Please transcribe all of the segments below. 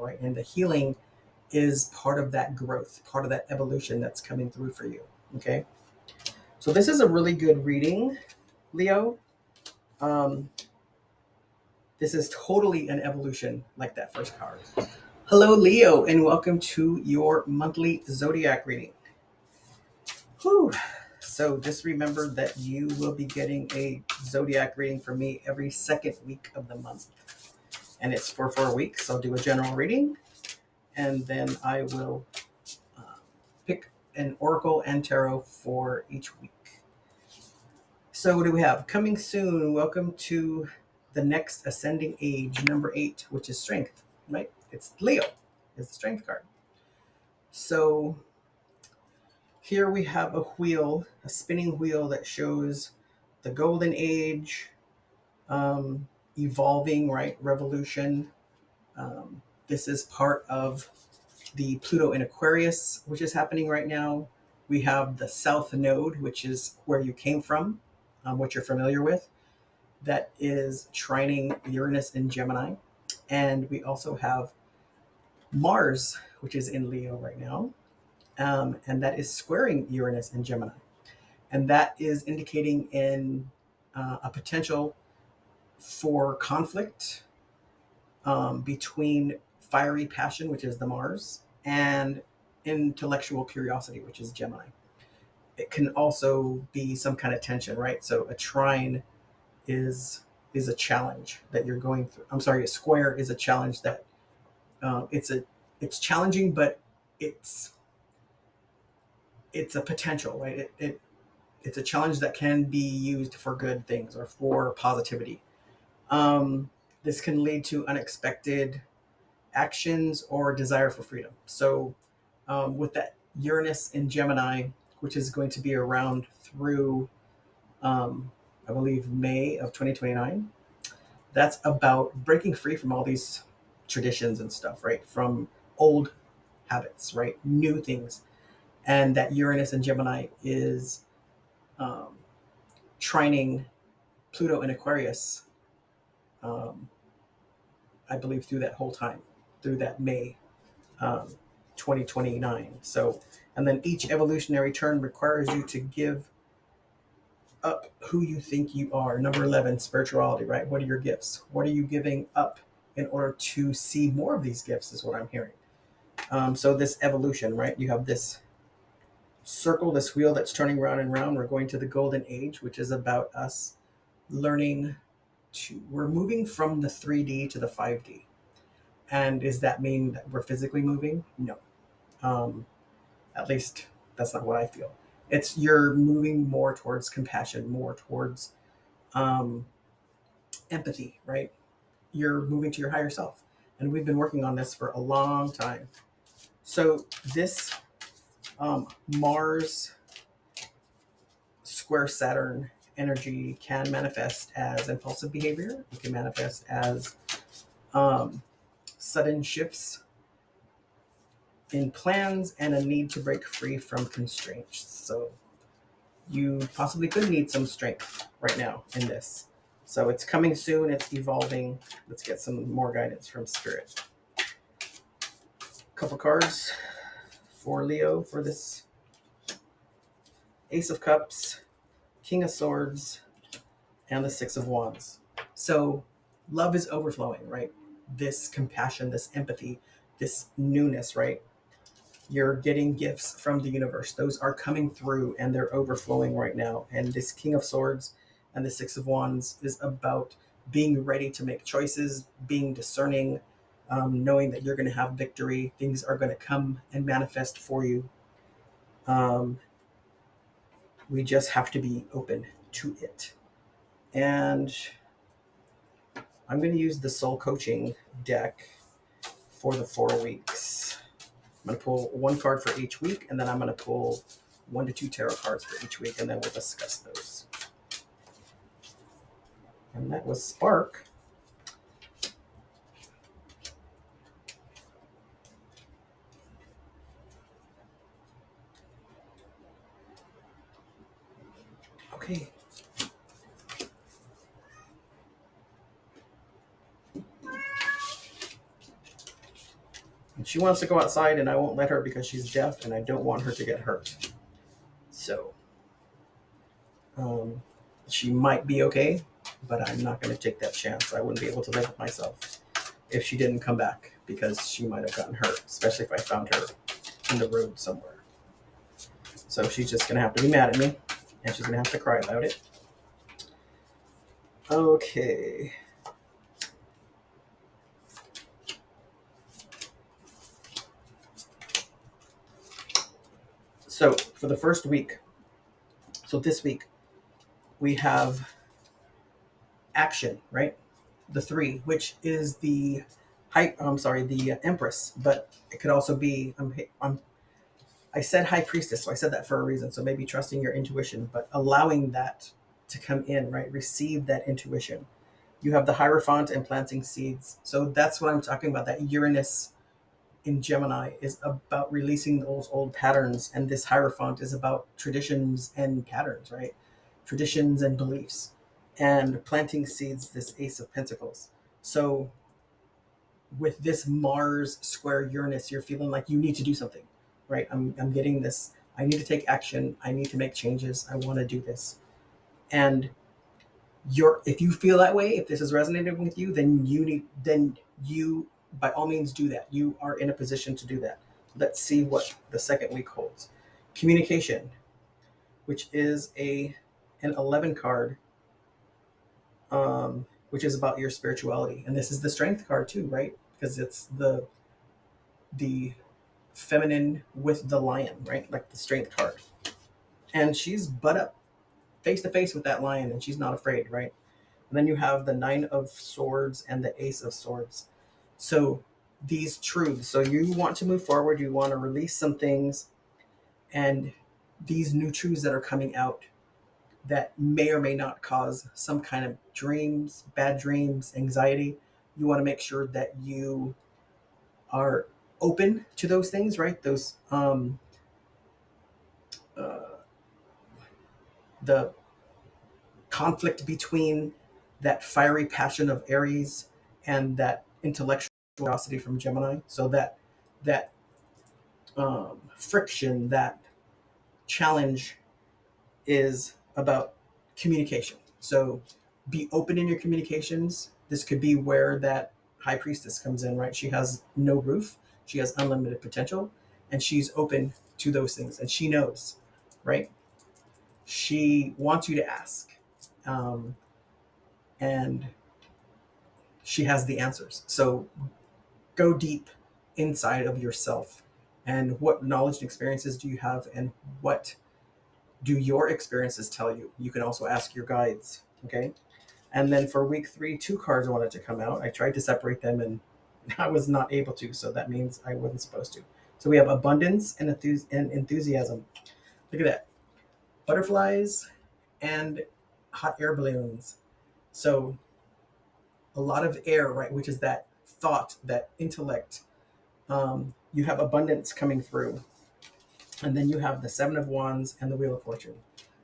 right? And the healing is part of that growth, part of that evolution that's coming through for you. Okay. So this is a really good reading, Leo. Um, this is totally an evolution like that first card. Hello, Leo, and welcome to your monthly Zodiac reading. Whew. So just remember that you will be getting a Zodiac reading from me every second week of the month. And it's for 4 weeks. I'll do a general reading, and then I will pick an oracle and tarot for each week. So what do we have? Coming soon, welcome to the next ascending age, number 8, which is strength, right? It's Leo, it's the strength card. So here we have a wheel, a spinning wheel that shows the golden age, evolving, right? Revolution. This is part of the Pluto in Aquarius, which is happening right now. We have the South Node, which is where you came from, what you're familiar with, that is trining Uranus in Gemini. And we also have Mars, which is in Leo right now, and that is squaring Uranus in Gemini. And that is indicating in a potential for conflict between fiery passion, which is the Mars, and intellectual curiosity, which is Gemini. It can also be some kind of tension, right? So a trine is a challenge that you're going through. I'm sorry, a square is a challenge that it's challenging, but it's a potential, right? It's a challenge that can be used for good things or for positivity. This can lead to unexpected actions or desire for freedom. So, with that Uranus in Gemini, which is going to be around through, I believe, May of 2029, that's about breaking free from all these traditions and stuff, right? From old habits, right? New things. And that Uranus in Gemini is um, trining Pluto in Aquarius, um, I believe, through that whole time, through that May um, 2029. So, and then each evolutionary turn requires you to give up who you think you are. Number 11, spirituality, right? What are your gifts? What are you giving up in order to see more of these gifts, is what I'm hearing. So, this evolution, right? You have this circle, this wheel that's turning round and round. We're going to the golden age, which is about us learning we're moving from the 3D to the 5D. And does that mean that we're physically moving? No. Um, at least that's not what I feel. It's you're moving more towards compassion, more towards um, empathy, right? You're moving to your higher self. And we've been working on this for a long time. So this Mars square Saturn energy can manifest as impulsive behavior. It can manifest as um, sudden shifts in plans and a need to break free from constraints. So you possibly could need some strength right now in this. So it's coming soon, it's evolving. Let's get some more guidance from Spirit. Couple cards for Leo for this: Ace of Cups, King of Swords, and the Six of Wands. So love is overflowing, right? This compassion, this empathy, this newness, right? You're getting gifts from the universe. Those are coming through and they're overflowing right now. And this King of Swords and the Six of Wands is about being ready to make choices, being discerning, knowing that you're going to have victory. Things are going to come and manifest for you. We just have to be open to it. And I'm going to use the Soul Coaching deck for the 4 weeks. I'm going to pull one card for each week, and then I'm going to pull 1 to 2 tarot cards for each week, and then we'll discuss those. And that was Spark. Okay. And she wants to go outside, and I won't let her because she's deaf, and I don't want her to get hurt. So um, she might be okay, but I'm not going to take that chance. I wouldn't be able to live with myself if she didn't come back because she might have gotten hurt, especially if I found her in the road somewhere. So she's just going to have to be mad at me, and she's going to have to cry about it. Okay. So for the first week, so this week, we have action, right? The three, which is the the Empress, but it could also be I said High Priestess, so I said that for a reason. So maybe trusting your intuition, but allowing that to come in, right? Receive that intuition. You have the Hierophant and planting seeds. So that's what I'm talking about. That Uranus in Gemini is about releasing those old patterns, and this Hierophant is about traditions and patterns, right? Traditions and beliefs, and planting seeds. This Ace of Pentacles. So with this Mars square Uranus, you're feeling like you need to do something, right? I'm getting this. I need to take action. I need to make changes. I want to do this. And if you feel that way, if this is resonating with you, then you by all means do that. You are in a position to do that. Let's see what the second week holds. Communication, which is an 11 card, which is about your spirituality, and this is the Strength card too, right? Because it's the feminine with the lion, right? Like the Strength card, and she's butt up face to face with that lion, and she's not afraid, right? And then you have the Nine of Swords and the Ace of Swords. So these truths. So you want to move forward, you want to release some things, and these new truths that are coming out that may or may not cause some kind of dreams, bad dreams, anxiety. You want to make sure that you are open to those things, right? Those uh, the conflict between that fiery passion of Aries and that intellectual curiosity from Gemini. So that friction, that challenge is about communication. So be open in your communications. This could be where that High Priestess comes in, right? She has no roof, she has unlimited potential, and she's open to those things, and she knows, right? She wants you to ask, um, and she has the answers. So go deep inside of yourself, and what knowledge and experiences do you have, and what do your experiences tell you? You can also ask your guides, okay? And then for week 3, 2 cards wanted to come out. I tried to separate them, and I was not able to, so that means I wasn't supposed to. So we have abundance and enthusiasm. Look at that. Butterflies and hot air balloons. So a lot of air, right, which is that thought, that intellect. You have abundance coming through. And then you have the Seven of Wands and the Wheel of Fortune.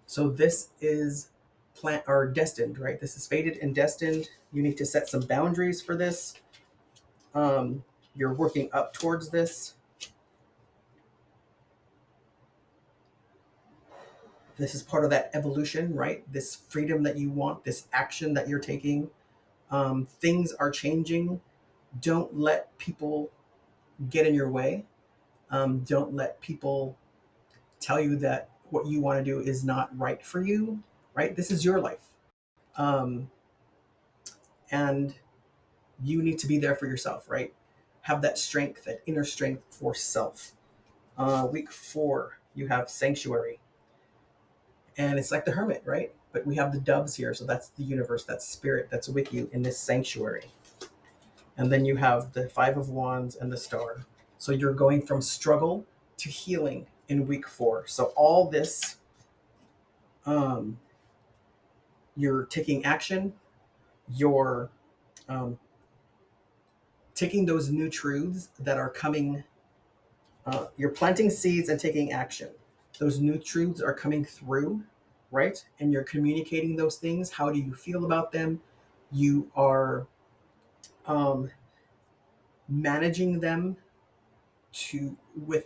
So this is plant or destined, right? This is fated and destined. You need to set some boundaries for this. You're working up towards this. This is part of that evolution, right? This freedom that you want, this action that you're taking. Things are changing. Don't let people get in your way. Don't let people tell you that what you want to do is not right for you, right? This is your life. Um, and you need to be there for yourself, right? Have that strength, that inner strength for self. Week 4, you have Sanctuary. And it's like the Hermit, right? But we have the doves here. So that's the universe, that's spirit that's with you in this sanctuary. And then you have the Five of Wands and the Star. So you're going from struggle to healing in week 4. So all this, um, you're taking action, you're um, taking those new truths that are coming. You're planting seeds and taking action. Those new truths are coming through, right? And you're communicating those things. How do you feel about them? You are um, managing them to with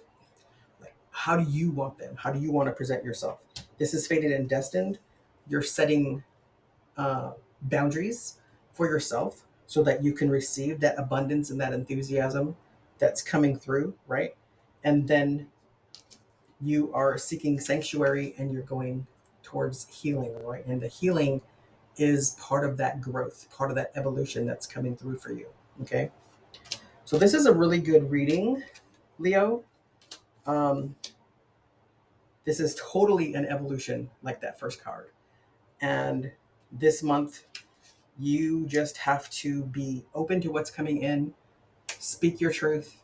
like, how do you want them? How do you want to present yourself? This is fated and destined. You're setting boundaries for yourself so that you can receive that abundance and that enthusiasm that's coming through, right? And then you are seeking sanctuary and you're going towards healing, right? And the healing is part of that growth, part of that evolution that's coming through for you. Okay. So this is a really good reading, Leo. Um, this is totally an evolution like that first card. And this month, you just have to be open to what's coming in, speak your truth,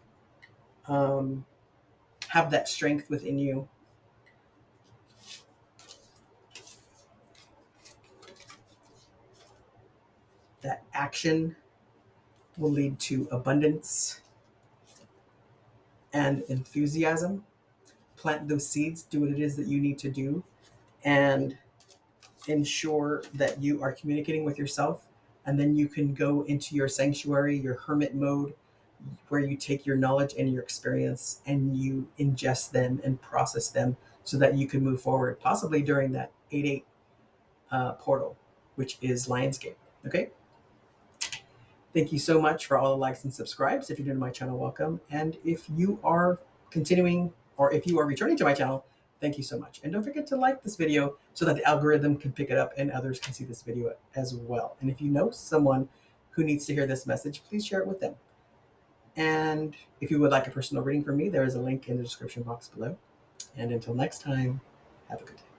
um, have that strength within you. That action will lead to abundance and enthusiasm. Plant those seeds, do what it is that you need to do, and ensure that you are communicating with yourself. And then you can go into your sanctuary, your hermit mode, where you take your knowledge and your experience and you ingest them and process them so that you can move forward, possibly during that 8-8 portal, which is Lionsgate. Okay. Thank you so much for all the likes and subscribes. If you're new to my channel, welcome. And if you are continuing or if you are returning to my channel, thank you so much. And don't forget to like this video so that the algorithm can pick it up and others can see this video as well. And if you know someone who needs to hear this message, please share it with them. And if you would like a personal reading from me, there is a link in the description box below. And until next time, have a good day.